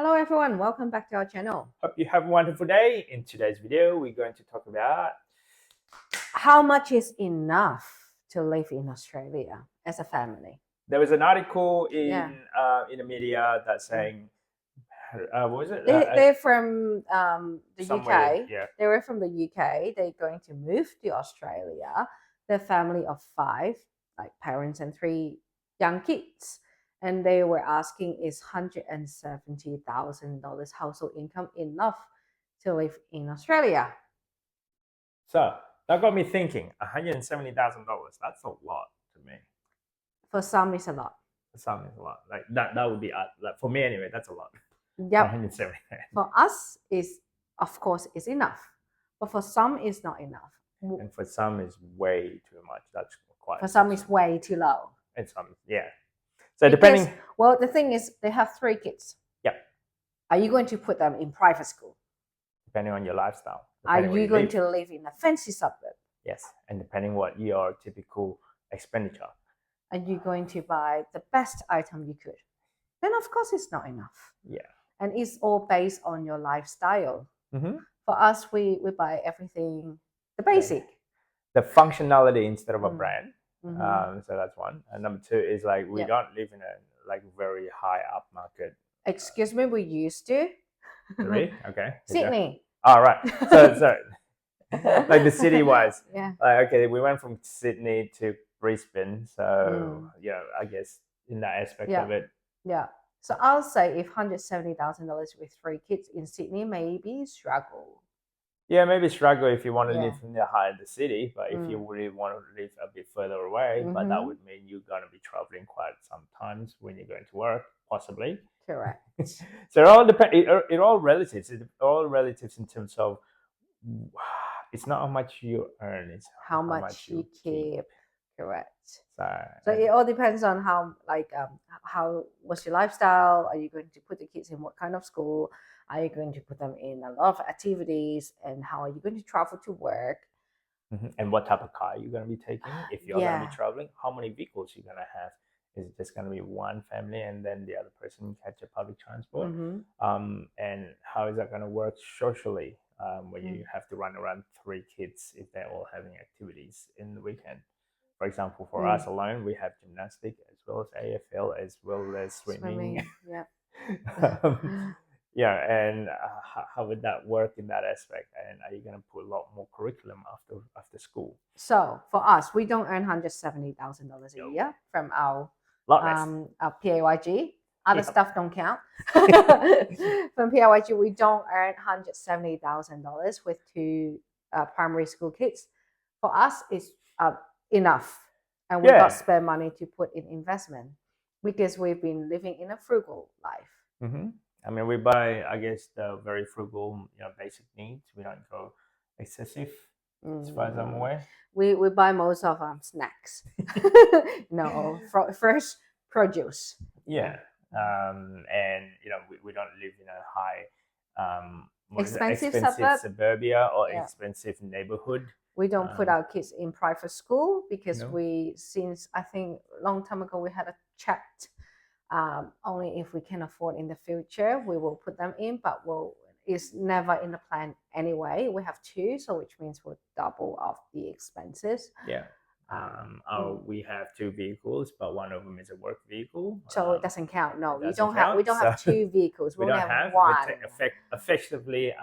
Hello everyone, welcome back to our channel. Hope you have a wonderful day. In today's video, we're going to talk about How much is enough to live in Australia as a family? there was an article Yeah. in the media that's saying what was it? They're from the somewhere, UK. yeah. They were from the UK. They're going to move to Australia. They're family of 5, like parents and 3 young kids. And they were asking, is $170,000 household income enough to live in Australia? So that got me thinking. $170,000. That's a lot to me. For some, it's a lot. For some, it's a lot. Like that would be like for me anyway. That's a lot. Yep. 170. For us, is of course is enough, but for some, it's not enough. And for some, it's way too much. That's quite. For some, it's way too low. And some, yeah. So depending. Well, the thing is, they have 3 kids. Yep. Are you going to put them in private school? Depending on your lifestyle. Are you going to live in a fancy suburb? Yes, and depending what your typical expenditure. Are you going to buy the best item you could? Then of course it's not enough. Yeah. And it's all based on your lifestyle. Mm-hmm. For us, we buy everything, the basic. The functionality instead of a brand. Mm-hmm. So that's one. And number 2 is like we don't live in a like very high up market. Excuse me, we used to. Really? Okay. Sydney. All right. So like the city wise. Yeah. Okay, we went from Sydney to Brisbane. So yeah, I guess in that aspect of it. Yeah. So I'll say if $170,000 with 3 kids in Sydney, maybe struggle. Yeah, maybe struggle if you want to live in the high of the city, but if you really want to live a bit further away, but that would mean you're going to be traveling quite sometimes when you're going to work, possibly. Correct. So it all depends. It all relatives. It all relatives in terms of it's not how much you earn; it's how much you keep. Correct. So it all depends on how what's your lifestyle? Are you going to put the kids in what kind of school? Are you going to put them in a lot of activities? And how are you going to travel to work? And what type of car you're going to be taking? If you're going to be traveling, how many vehicles you're going to have? Is it just going to be one family and then the other person catch a public transport? And how is that going to work socially when you have to run around 3 kids if they're all having activities in the weekend? For example, for us alone, we have gymnastics as well as AFL as well as swimming. Yeah. Yeah, and how would that work in that aspect? And are you going to put a lot more curriculum after school? So for us, we don't earn $170,000 a year from our PAYG. Other stuff don't count. From PAYG, we don't earn $170,000 with 2 primary school kids. For us, it's enough, and we got spare money to put in investment because we've been living in a frugal life. I mean, we buy, I guess, the very frugal, basic needs. We don't go excessive, as far as I'm aware. We buy most of snacks. No, fresh produce. Yeah, and we don't live in a high, expensive suburbia or expensive neighborhood. We don't put our kids in private school because since I think a long time ago we had a chat. Only if we can afford in the future, we will put them in, but it's never in the plan anyway. We have 2, so which means we'll double off the expenses. Yeah. We have 2 vehicles, but one of them is a work vehicle. So it doesn't count. No, we don't have 2 vehicles. We only have 1. Effectively,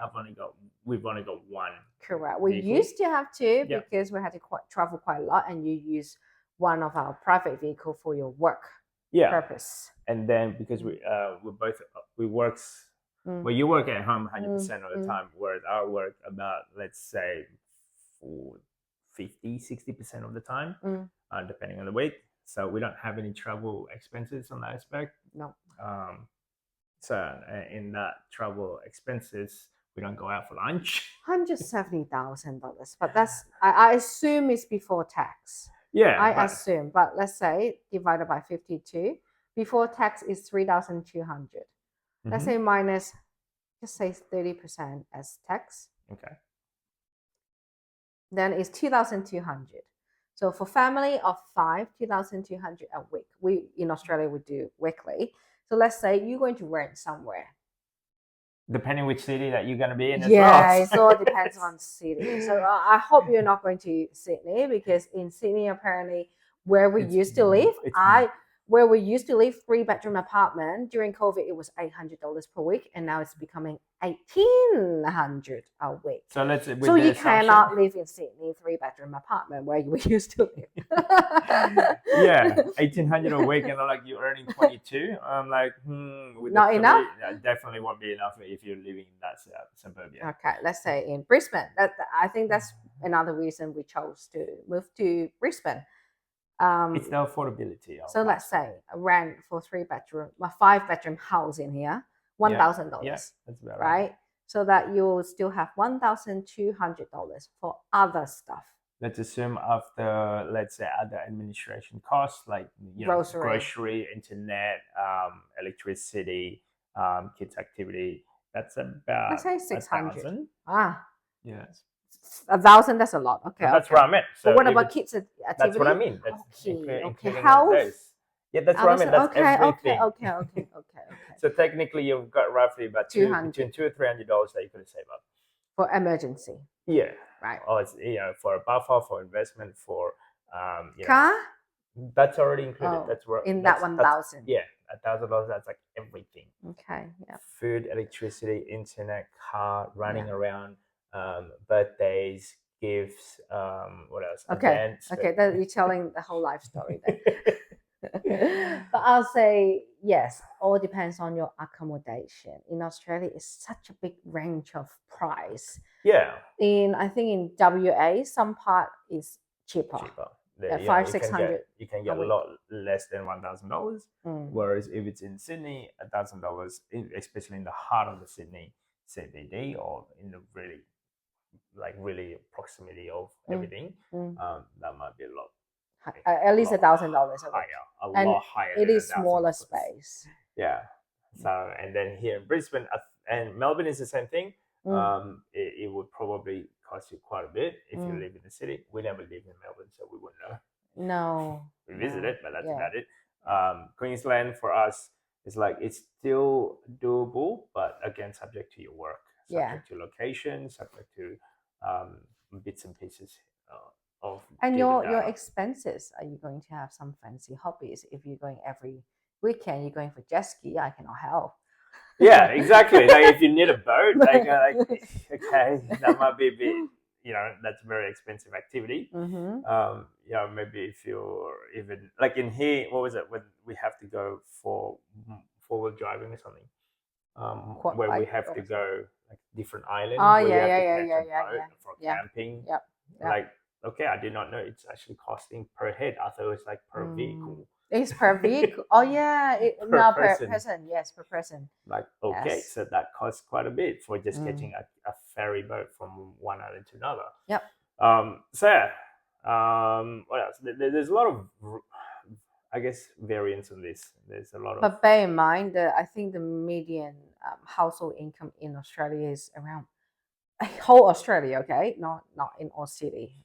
we've only got 1. Correct. We used to have 2 because we had to travel quite a lot, and you use one of our private vehicle for your work purpose. And then because we works well, you work at home 100% of the time, whereas I work about, let's say, 50-60% of the time, depending on the week. So we don't have any travel expenses on that aspect. No. So in that travel expenses, we don't go out for lunch. $170,000, but that's I assume it's before tax. Yeah, I assume, but let's say divided by 52, before tax is 3,200. Let's say minus, just say 30% as tax. Okay. Then it's 2,200. So for family of 5, 2,200 a week. We in Australia would do weekly. So let's say you're going to rent somewhere. Depending which city that you're going to be in as Yeah, well. it all depends on city. So I hope you're not going to Sydney, because in Sydney apparently where we used to live, where we used to live 3-bedroom apartment during COVID, it was $800 per week, and now it's becoming $1,800 a week. So let's So you cannot live in Sydney 3-bedroom apartment where we used to live. Yeah, 1,800 a week, and like you're earning 22. I'm like, not enough. Definitely won't be enough if you're living in that suburbia. Okay, let's say in Brisbane. I think that's another reason we chose to move to Brisbane. It's the affordability. So let's say a rent for 3-bedroom, a 5-bedroom house in here, $1,000. Yeah, that's about right? So that you'll still have $1,200 for other stuff. Let's assume after, let's say, other administration costs like grocery, internet, electricity, kids' activity. That's about, let's say 600. 1,000. Yes. 1,000. That's a lot. Okay. That's what I meant. So but what about kids' activity? That's what I mean. That's okay. Health. Yeah, that's what I mean. That's everything. Okay. So technically, you've got roughly about between $200 or $300 that you could save up for emergency. Yeah. Right. Or it's for a buffer, for investment, for car. That's already included. That's where in that 1,000. Yeah, $1,000. That's like everything. Okay. Yeah. Food, electricity, internet, car, running around, birthdays, gifts. What else? Okay. Events, okay. You're telling the whole life story then. But I'll say yes. All depends on your accommodation. In Australia, it's such a big range of price. Yeah. I think in WA, some part is cheaper. Yeah, 500-600. You can get a lot less than $1,000. Whereas if it's in Sydney, $1,000, especially in the heart of the Sydney CBD, or in the really proximity of everything, that might be a lot. At least $1,000 higher, a lot higher. It is smaller space. Yeah. So, and then here in Brisbane and Melbourne is the same thing. It would probably cost you quite a bit if you live in the city. We never lived in Melbourne, so we wouldn't know. No. We visited, but that's about it. Queensland for us is it's still doable, but again, subject to your work, subject to location, subject to bits and pieces of. And your expenses. Are you going to have some fancy hobbies? If you're going every weekend, you're going for jet ski, I cannot help. Yeah, exactly. If you need a boat, okay, that might be a bit, that's a very expensive activity. Maybe if you're even in here, what was it when we have to go for four-wheel driving or something, where we have to go different islands. For camping. Yep. Okay, I did not know it's actually costing per head. I thought it was per vehicle. It's per vehicle. Oh yeah, per person. Yes, per person. So that costs quite a bit for just catching a ferry boat from one island to another. Yep. What else? There's a lot of, I guess, variance on this. There's a lot of. But bear in mind that I think the median household income in Australia is around whole Australia. Okay, not in all city,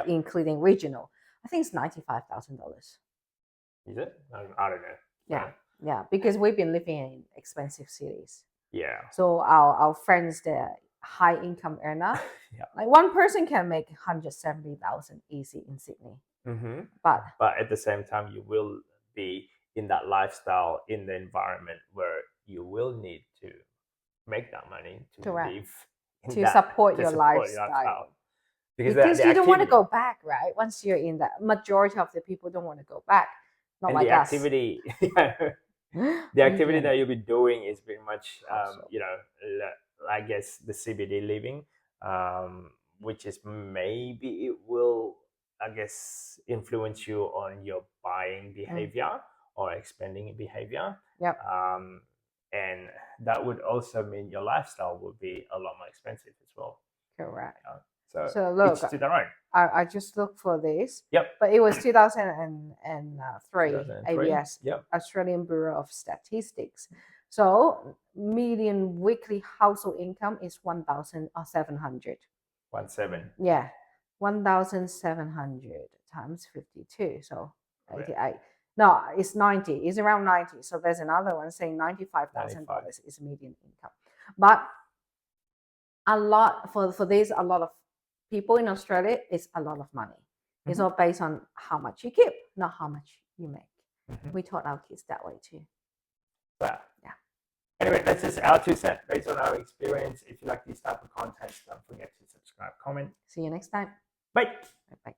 including regional. I think it's $95,000. Is it? I don't know. Yeah, because we've been living in expensive cities. Yeah. So our friends, they're high income earner. One person can make $170,000 easy in Sydney. But at the same time, you will be in that lifestyle, in the environment where you will need to make that money to live. To support your lifestyle. Because you don't want to go back, right? Once you're in that, majority of the people don't want to go back. Not and like the us. activity, the activity that you'll be doing is pretty much, I guess the CBD living, which is maybe it will, I guess, influence you on your buying behavior or expending behavior. Yep. And that would also mean your lifestyle would be a lot more expensive as well. Correct. So look, each to their own. I just looked for this. Yep. But it was 2003 ABS, Australian Bureau of Statistics. So median weekly household income is 1,700. 17. Yeah, 1,700 times 52. So 88. No, it's 90. It's around 90. So there's another one saying $95,000 is median income. But a lot for this, a lot of people in Australia is a lot of money. It's all based on how much you keep, not how much you make. We taught our kids that way too. Wow. Yeah. Anyway, that's just our 2 cents based on our experience. If you like this type of content, don't forget to subscribe, comment. See you next time. Bye. Bye.